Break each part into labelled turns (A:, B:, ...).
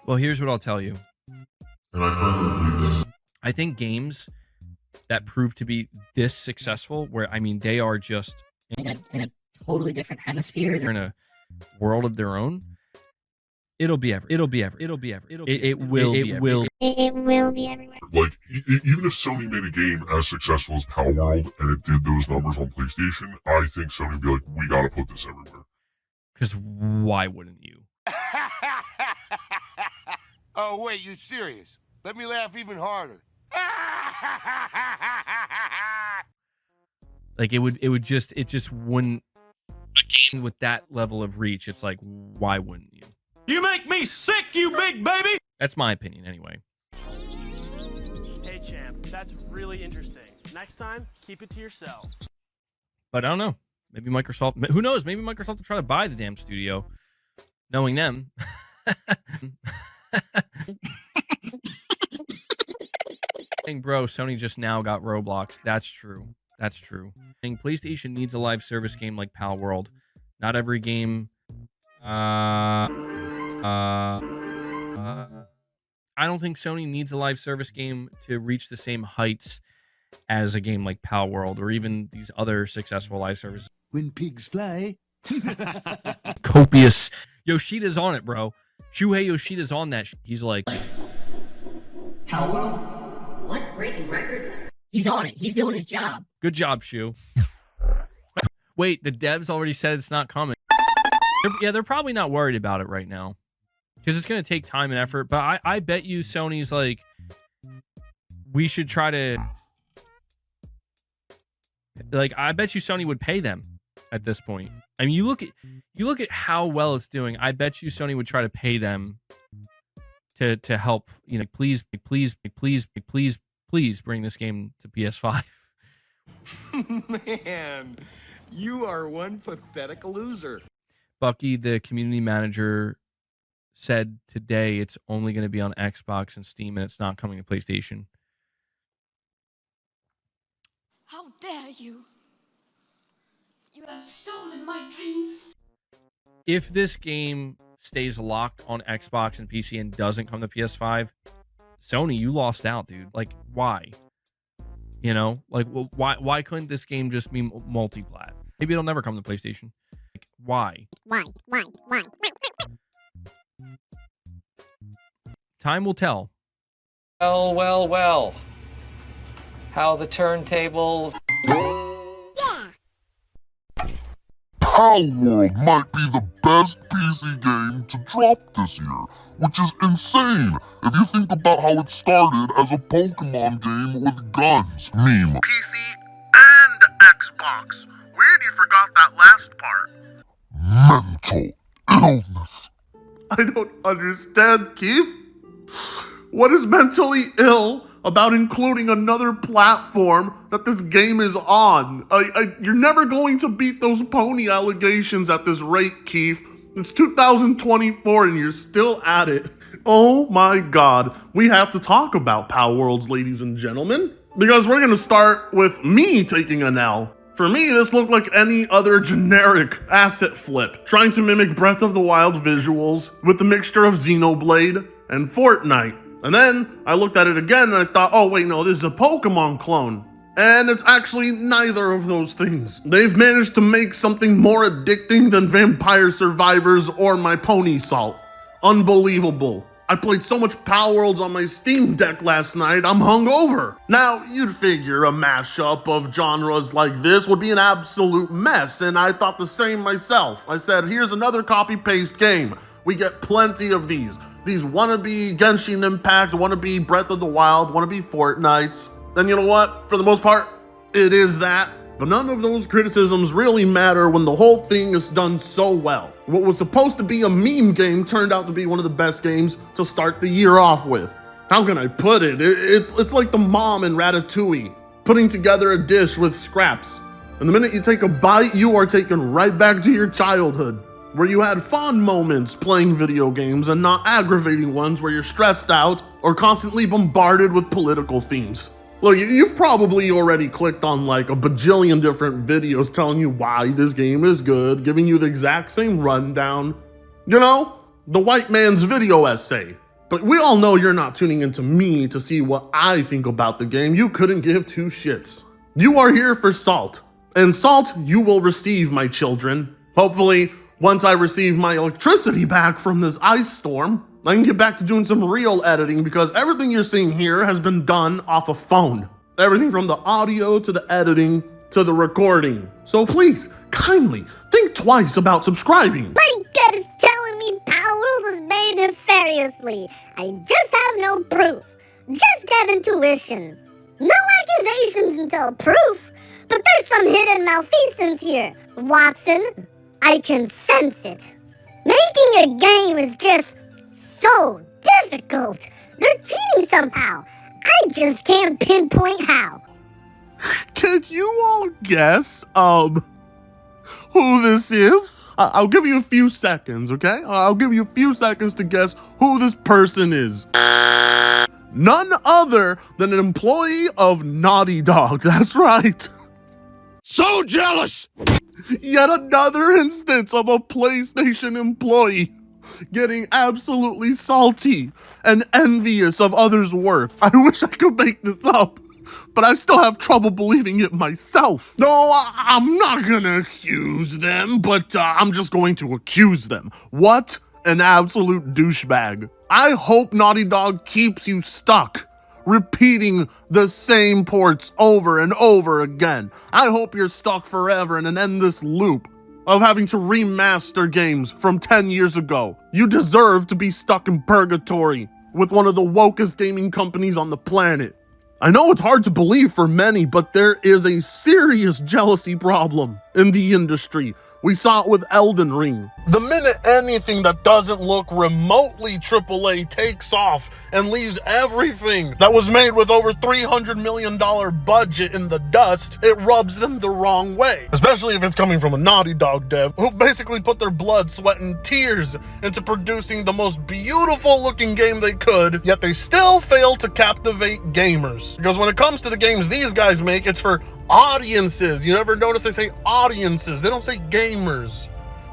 A: Well, here's what I'll tell you.
B: And I firmly believe this.
A: I think games that prove to be this successful, where, I mean, they are just
C: in a totally different hemisphere.
A: They're in a world of their own. It will be everywhere. It will be everywhere.
B: Like, even if Sony made a game as successful as Palworld and it did those numbers on PlayStation, I think Sony would be like, we gotta put this everywhere.
A: Because why wouldn't you?
D: Oh, wait, you serious? Let me laugh even harder.
A: Like, it just wouldn't. A game with that level of reach, it's like, why wouldn't you?
E: You make me sick, you big baby!
A: That's my opinion, anyway.
E: Hey, champ, that's really interesting. Next time, keep it to yourself.
A: But I don't know. Maybe Microsoft, who knows? Maybe Microsoft will try to buy the damn studio. Knowing them. Bro, Sony just now got Roblox. That's true. That's true. I think PlayStation needs a live service game like Palworld. Not every game. I don't think Sony needs a live service game to reach the same heights as a game like Palworld or even these other successful live services.
F: When pigs fly.
A: Copious. Yoshida's on it, bro. Shuhei Yoshida's on that. He's like,
C: Palworld? What? Breaking records? He's on it. He's doing his job.
A: Good job, Shu. Wait, the devs already said it's not coming. They're probably not worried about it right now. Because it's going to take time and effort. But I bet you Sony's like, we should try to... Like, I bet you Sony would pay them at this point. I mean, you look at how well it's doing. I bet you Sony would try to pay them to help, you know, please bring this game to PS5.
G: Man, you are one pathetic loser.
A: Bucky, the community manager, said today it's only going to be on Xbox and Steam and it's not coming to PlayStation.
H: How dare you? You have stolen my dreams.
A: If this game stays locked on Xbox and PC and doesn't come to PS5, Sony, you lost out, dude. Like, why? You know, like, why couldn't this game just be multi-plat? Maybe it'll never come to PlayStation. Like, why?
C: Why?
A: Time will tell.
I: Well. How the turntables...
B: Palworld might be the best PC game to drop this year, which is insane if you think about how it started as a Pokemon game with guns. Meme.
J: PC and Xbox. Weird you forgot that last part.
B: Mental illness.
K: I don't understand, Keith. What is mentally ill about including another platform that this game is on? You're never going to beat those pony allegations at this rate, Keith. It's 2024 and you're still at it. Oh my god. We have to talk about Palworlds, ladies and gentlemen, because we're going to start with me taking an L. For me, this looked like any other generic asset flip, trying to mimic Breath of the Wild visuals with the mixture of Xenoblade and Fortnite. And then I looked at it again and I thought, oh wait, no, this is a Pokemon clone. And it's actually neither of those things. They've managed to make something more addicting than Vampire Survivors or my Pony Salt. Unbelievable. I played so much Palworlds on my Steam Deck last night, I'm hungover. Now, you'd figure a mashup of genres like this would be an absolute mess, and I thought the same myself. I said, here's another copy-paste game. We get plenty of these. These wannabe Genshin Impact, wannabe Breath of the Wild, wannabe Fortnites. And you know what? For the most part, it is that. But none of those criticisms really matter when the whole thing is done so well. What was supposed to be a meme game turned out to be one of the best games to start the year off with. How can I put it? It's like the mom in Ratatouille, putting together a dish with scraps. And the minute you take a bite, you are taken right back to your childhood, where you had fun moments playing video games and not aggravating ones where you're stressed out or constantly bombarded with political themes. Look, you've probably already clicked on like a bajillion different videos telling you why this game is good, giving you the exact same rundown. You know, the white man's video essay. But we all know you're not tuning into me to see what I think about the game. You couldn't give two shits. You are here for salt. And salt you will receive, my children. Hopefully, once I receive my electricity back from this ice storm, I can get back to doing some real editing because everything you're seeing here has been done off a phone. Everything from the audio to the editing to the recording. So please, kindly, think twice about subscribing.
F: My gut is telling me Palworld was made nefariously. I just have no proof. Just have intuition. No accusations until proof. But there's some hidden malfeasance here. Watson, I can sense it. Making a game is just so difficult. They're cheating somehow. I just can't pinpoint how.
K: Can you all guess, who this is? I'll give you a few seconds, okay? I'll give you a few seconds to guess who this person is. None other than an employee of Naughty Dog. That's right.
D: So jealous!
K: Yet another instance of a PlayStation employee getting absolutely salty and envious of others' work. I wish I could make this up, but I still have trouble believing it myself. No, I'm not gonna accuse them, but I'm just going to accuse them. What an absolute douchebag. I hope Naughty Dog keeps you stuck, repeating the same ports over and over again. I hope you're stuck forever in an endless loop of having to remaster games from 10 years ago. You deserve to be stuck in purgatory with one of the wokest gaming companies on the planet. I know it's hard to believe for many, but there is a serious jealousy problem in the industry. We saw it with Elden Ring. The minute anything that doesn't look remotely AAA takes off and leaves everything that was made with over $300 million budget in the dust, it rubs them the wrong way. Especially if it's coming from a Naughty Dog dev who basically put their blood, sweat, and tears into producing the most beautiful looking game they could, yet they still fail to captivate gamers. Because when it comes to the games these guys make, it's for audiences. You ever notice they say audiences? They don't say gamers.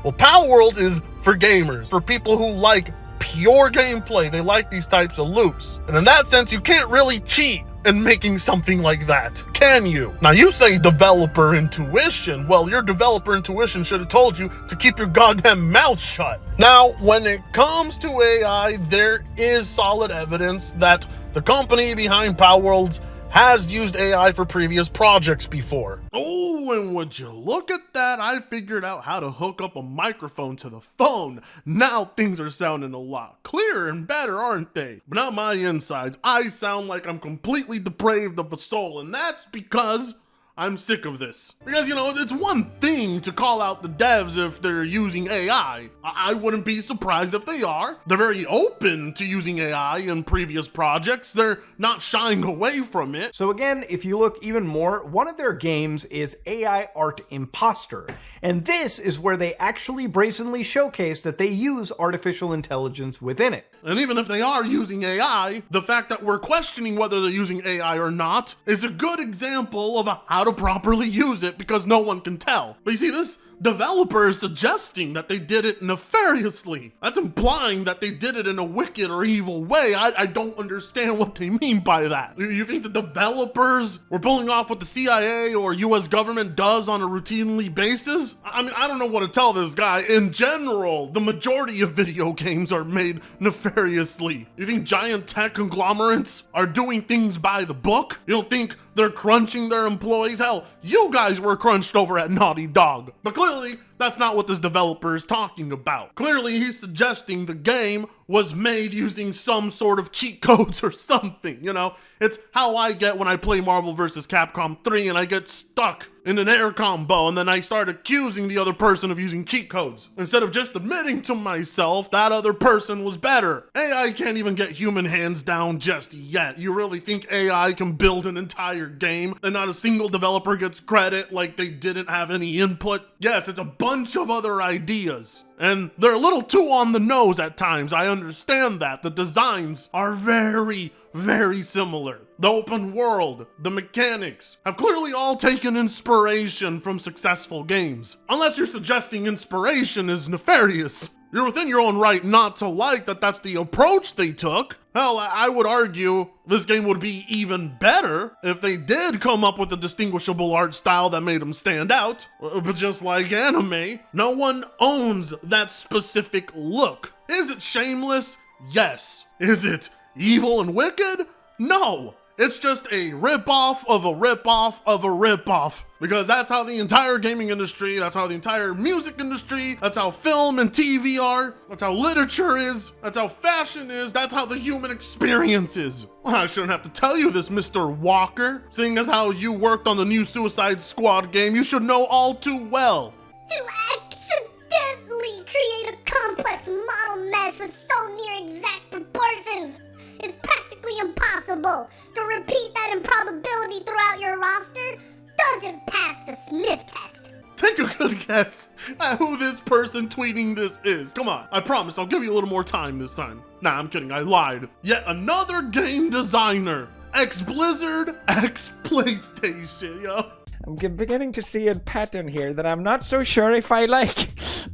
K: Well, Palworld is for gamers, for people who like pure gameplay. They like these types of loops. And in that sense, you can't really cheat in making something like that, can you? Now, you say developer intuition. Well, your developer intuition should have told you to keep your goddamn mouth shut. Now, when it comes to AI, there is solid evidence that the company behind Palworld has used AI for previous projects before. Oh, and would you look at that? I figured out how to hook up a microphone to the phone. Now things are sounding a lot clearer and better, aren't they? But not my insides. I sound like I'm completely depraved of the soul, and that's because I'm sick of this. Because, you know, it's one thing to call out the devs if they're using AI. I wouldn't be surprised if they are. They're very open to using AI in previous projects. They're not shying away from it.
L: So again, if you look even more, one of their games is AI Art Imposter. And this is where they actually brazenly showcase that they use artificial intelligence within it.
K: And even if they are using AI, the fact that we're questioning whether they're using AI or not is a good example of how to properly use it, because no one can tell. But you see, this developer is suggesting that they did it nefariously. That's implying that they did it in a wicked or evil way. I don't understand what they mean by that. You think the developers were pulling off what the CIA or US government does on a routinely basis? I mean, I don't know what to tell this guy. In general, the majority of video games are made nefariously. You think giant tech conglomerates are doing things by the book? You don't think they're crunching their employees? Hell, you guys were crunched over at Naughty Dog. But clearly, that's not what this developer is talking about. Clearly, he's suggesting the game was made using some sort of cheat codes or something, you know? It's how I get when I play Marvel vs. Capcom 3 and I get stuck in an air combo and then I start accusing the other person of using cheat codes. Instead of just admitting to myself that other person was better. AI can't even get human hands down just yet. You really think AI can build an entire game and not a single developer gets credit like they didn't have any input? Yes, it's a bunch of other ideas. And they're a little too on the nose at times. I understand that. The designs are very, very similar. The open world, the mechanics have clearly all taken inspiration from successful games. Unless you're suggesting inspiration is nefarious. You're within your own right not to like that that's the approach they took. Hell, I would argue this game would be even better if they did come up with a distinguishable art style that made them stand out. But just like anime, no one owns that specific look. Is it shameless? Yes. Is it evil and wicked? No. It's just a ripoff of a ripoff of a ripoff. Because that's how the entire gaming industry, that's how the entire music industry, that's how film and TV are, that's how literature is, that's how fashion is, that's how the human experience is. Well, I shouldn't have to tell you this, Mr. Walker. Seeing as how you worked on the new Suicide Squad game, you should know all too well.
F: To accidentally create a complex model mesh with so near exact proportions is practically impossible. To repeat that improbability throughout your roster doesn't pass the sniff test.
K: Take a good guess at who this person tweeting this is. Come on, I promise I'll give you a little more time this time. Nah, I'm kidding, I lied. Yet another game designer. Ex-Blizzard, ex-PlayStation, yo.
M: I'm beginning to see a pattern here that I'm not so sure if I like.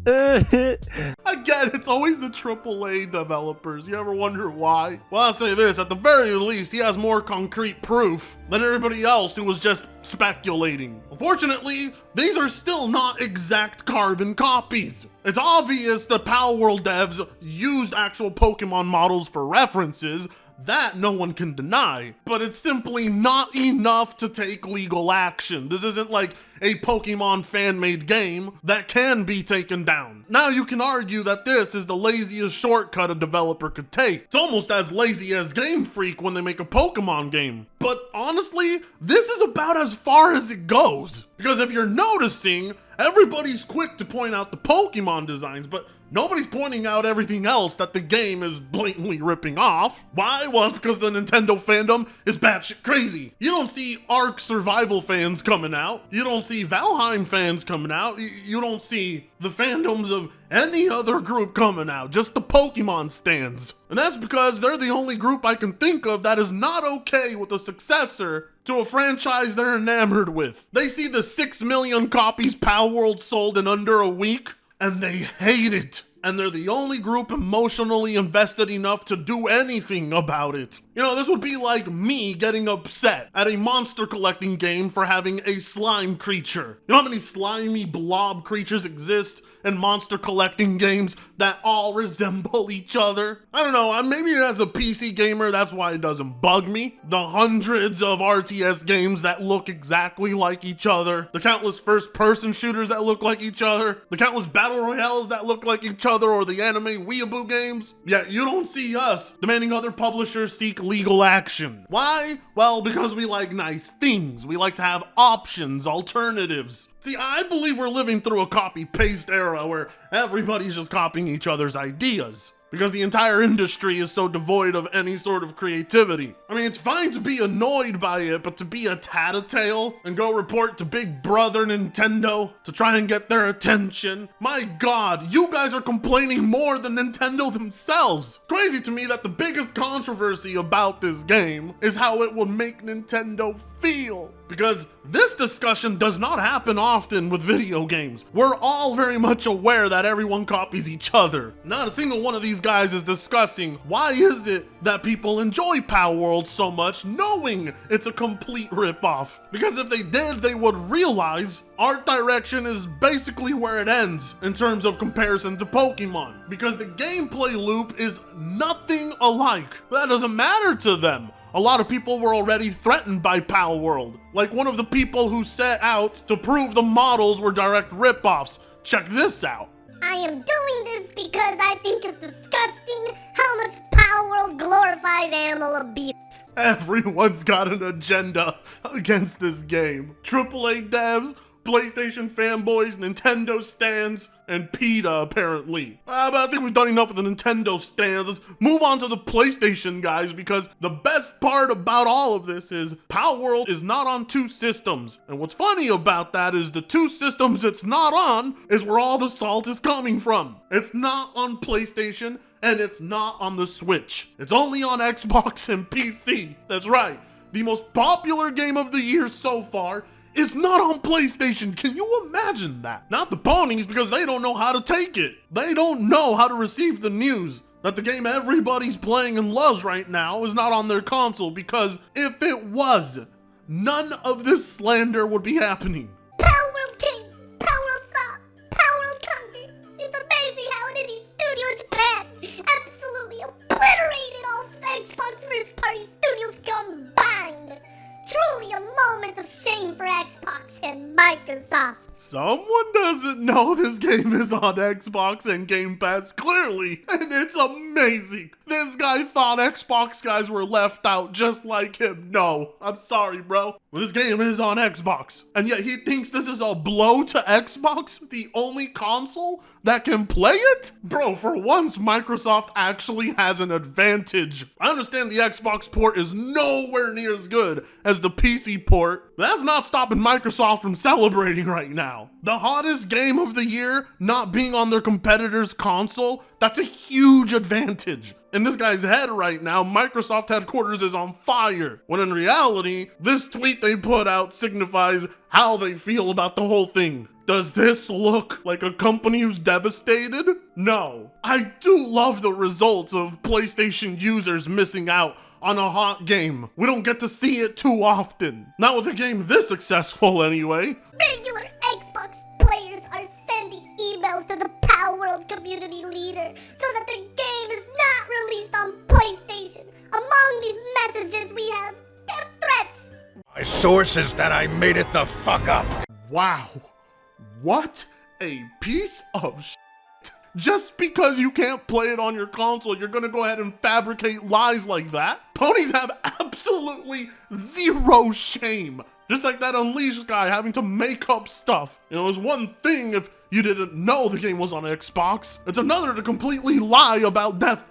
K: Again, it's always the AAA developers. You ever wonder why? Well, I'll say this, at the very least, he has more concrete proof than everybody else who was just speculating. Unfortunately, these are still not exact carbon copies. It's obvious that Palworld devs used actual Pokemon models for references. That no one can deny, but it's simply not enough to take legal action. This isn't like a Pokemon fan-made game that can be taken down. Now you can argue that this is the laziest shortcut a developer could take. It's almost as lazy as Game Freak when they make a Pokemon game. But honestly, this is about as far as it goes. Because if you're noticing, everybody's quick to point out the Pokemon designs, but nobody's pointing out everything else that the game is blatantly ripping off. Why? Well, it's because the Nintendo fandom is batshit crazy. You don't see Ark Survival fans coming out. You don't see Valheim fans coming out. You don't see the fandoms of any other group coming out, just the Pokemon stans. And that's because they're the only group I can think of that is not okay with a successor to a franchise they're enamored with. They see the 6 million copies Palworld sold in under a week, and they hate it. And they're the only group emotionally invested enough to do anything about it. You know, this would be like me getting upset at a monster collecting game for having a slime creature. You know how many slimy blob creatures exist in monster collecting games that all resemble each other? I don't know, maybe as a PC gamer, that's why it doesn't bug me. The hundreds of RTS games that look exactly like each other, the countless first-person shooters that look like each other, the countless battle royales that look like each other, or the anime weeaboo games. Yet you don't see us demanding other publishers seek legal action. Why? Well, because we like nice things. We like to have options, alternatives. See, I believe we're living through a copy-paste era where everybody's just copying each other's ideas, because the entire industry is so devoid of any sort of creativity. I mean, it's fine to be annoyed by it, but to be a tattletale and go report to Big Brother Nintendo to try and get their attention, my God, you guys are complaining more than Nintendo themselves. It's crazy to me that the biggest controversy about this game is how it would make Nintendo feel. Because this discussion does not happen often with video games. We're all very much aware that everyone copies each other. Not a single one of these guys is discussing why is it that people enjoy Palworld so much knowing it's a complete ripoff. Because if they did, they would realize art direction is basically where it ends in terms of comparison to Pokemon. Because the gameplay loop is nothing alike. But that doesn't matter to them. A lot of people were already threatened by Palworld, like one of the people who set out to prove the models were direct ripoffs. Check this out.
F: I am doing this because I think it's disgusting how much Palworld glorifies animal abuse.
K: Everyone's got an agenda against this game. AAA devs, PlayStation fanboys, Nintendo stans, and PETA apparently. But I think we've done enough of the Nintendo stans. Let's move on to the PlayStation guys, because the best part about all of this is Palworld is not on 2 systems. And what's funny about that is the 2 systems it's not on is where all the salt is coming from. It's not on PlayStation and it's not on the Switch. It's only on Xbox and PC. That's right. The most popular game of the year so far is not on PlayStation. Can you imagine that? Not the ponies, because they don't know how to take it. They don't know how to receive the news that the game everybody's playing and loves right now is not on their console, because if it was, none of this slander would be happening.
F: Palworld King, Palworld Saw, Palworld Conquer. It's amazing how an indie studio in Japan absolutely obliterated all Xbox first-party studios combined. Truly a moment of shame for Xbox and Microsoft.
K: Someone doesn't know this game is on Xbox and Game Pass, clearly, and it's amazing. This guy thought Xbox guys were left out just like him. No, I'm sorry, bro. Well, this game is on Xbox, and yet he thinks this is a blow to Xbox, the only console that can play it? Bro, for once, Microsoft actually has an advantage. I understand the Xbox port is nowhere near as good as the PC port, but that's not stopping Microsoft from celebrating right now. The hottest game of the year not being on their competitor's console, that's a huge advantage. In this guy's head right now, Microsoft headquarters is on fire, when in reality, this tweet they put out signifies how they feel about the whole thing. Does this look like a company who's devastated? No. I do love the results of PlayStation users missing out on a hot game. We don't get to see it too often. Not with a game this successful anyway.
F: Regular Xbox players are sending emails to the Palworld community leader so that their game is not released on PlayStation. Among these messages we have death threats.
N: My source is that I made it the fuck up.
K: Wow. What a piece of shit. Just because you can't play it on your console, you're gonna go ahead and fabricate lies like that? Ponies have absolutely zero shame. Just like that Unleashed guy having to make up stuff. You know, it's one thing if you didn't know the game was on Xbox. It's another to completely lie about death.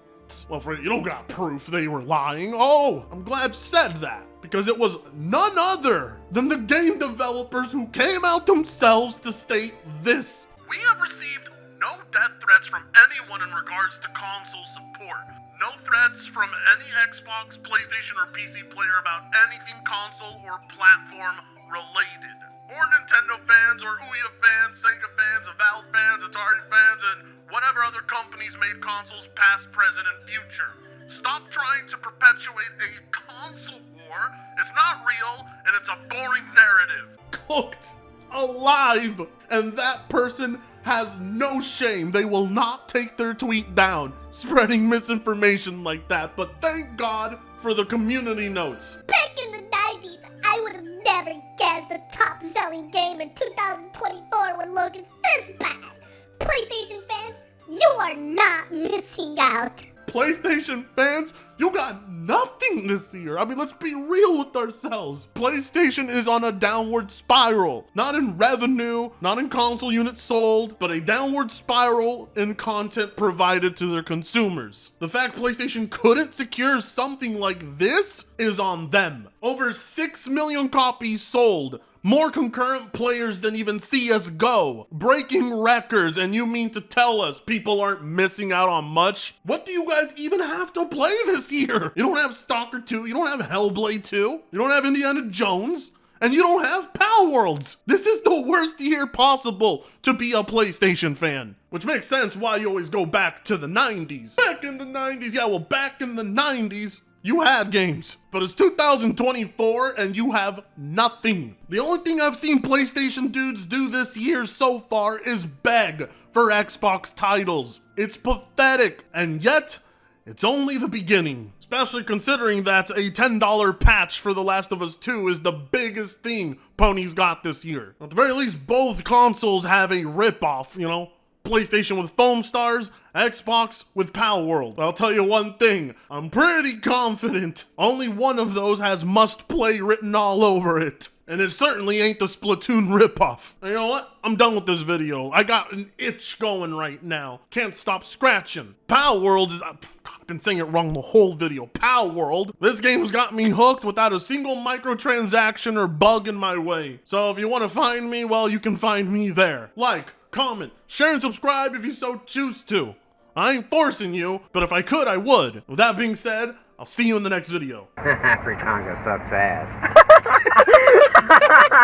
K: Well, you don't got proof they were lying. Oh, I'm glad you said that. Because it was none other than the game developers who came out themselves to state this.
J: We have received no death threats from anyone in regards to console support. No threats from any Xbox, PlayStation, or PC player about anything console or platform related. Or Nintendo fans, or Ouya fans, Sega fans, Valve fans, Atari fans, and whatever other companies made consoles past, present, and future. Stop trying to perpetuate a console war. It's not real, and it's a boring narrative.
K: Cooked alive, and that person has no shame. They will not take their tweet down, spreading misinformation like that, but thank God for the community notes.
F: Back in the 90s, I would have never guessed the top-selling game in 2024 would look this bad. PlayStation fans, you are not missing out.
K: PlayStation fans, you got nothing this year. I mean, let's be real with ourselves. PlayStation is on a downward spiral. Not in revenue, not in console units sold, but a downward spiral in content provided to their consumers. The fact PlayStation couldn't secure something like this is on them. Over 6 million copies sold. More concurrent players than even CSGO. Breaking records, and you mean to tell us people aren't missing out on much? What do you guys even have to play this year? You don't have Stalker 2, you don't have Hellblade 2, you don't have Indiana Jones, and you don't have Palworlds. This is the worst year possible to be a PlayStation fan. Which makes sense why you always go back to the 90s. Back in the 90s, yeah, well, back in the 90s, you had games, but it's 2024 and you have nothing. The only thing I've seen PlayStation dudes do this year so far is beg for Xbox titles. It's pathetic, and yet it's only the beginning. Especially considering that a $10 patch for The Last of Us 2 is the biggest thing Pony's got this year. At the very least, both consoles have a ripoff, you know? PlayStation with Foam Stars, Xbox with Palworld. I'll tell you one thing, I'm pretty confident only one of those has must play written all over it. And it certainly ain't the Splatoon ripoff. And you know what? I'm done with this video. I got an itch going right now. Can't stop scratching. Palworld is... God, I've been saying it wrong the whole video. Palworld. This game's got me hooked without a single microtransaction or bug in my way. So if you want to find me, well, you can find me there. Like, comment, share, and subscribe if you so choose to. I ain't forcing you, but if I could, I would. With that being said, I'll see you in the next video.
O: Free Congo sucks ass.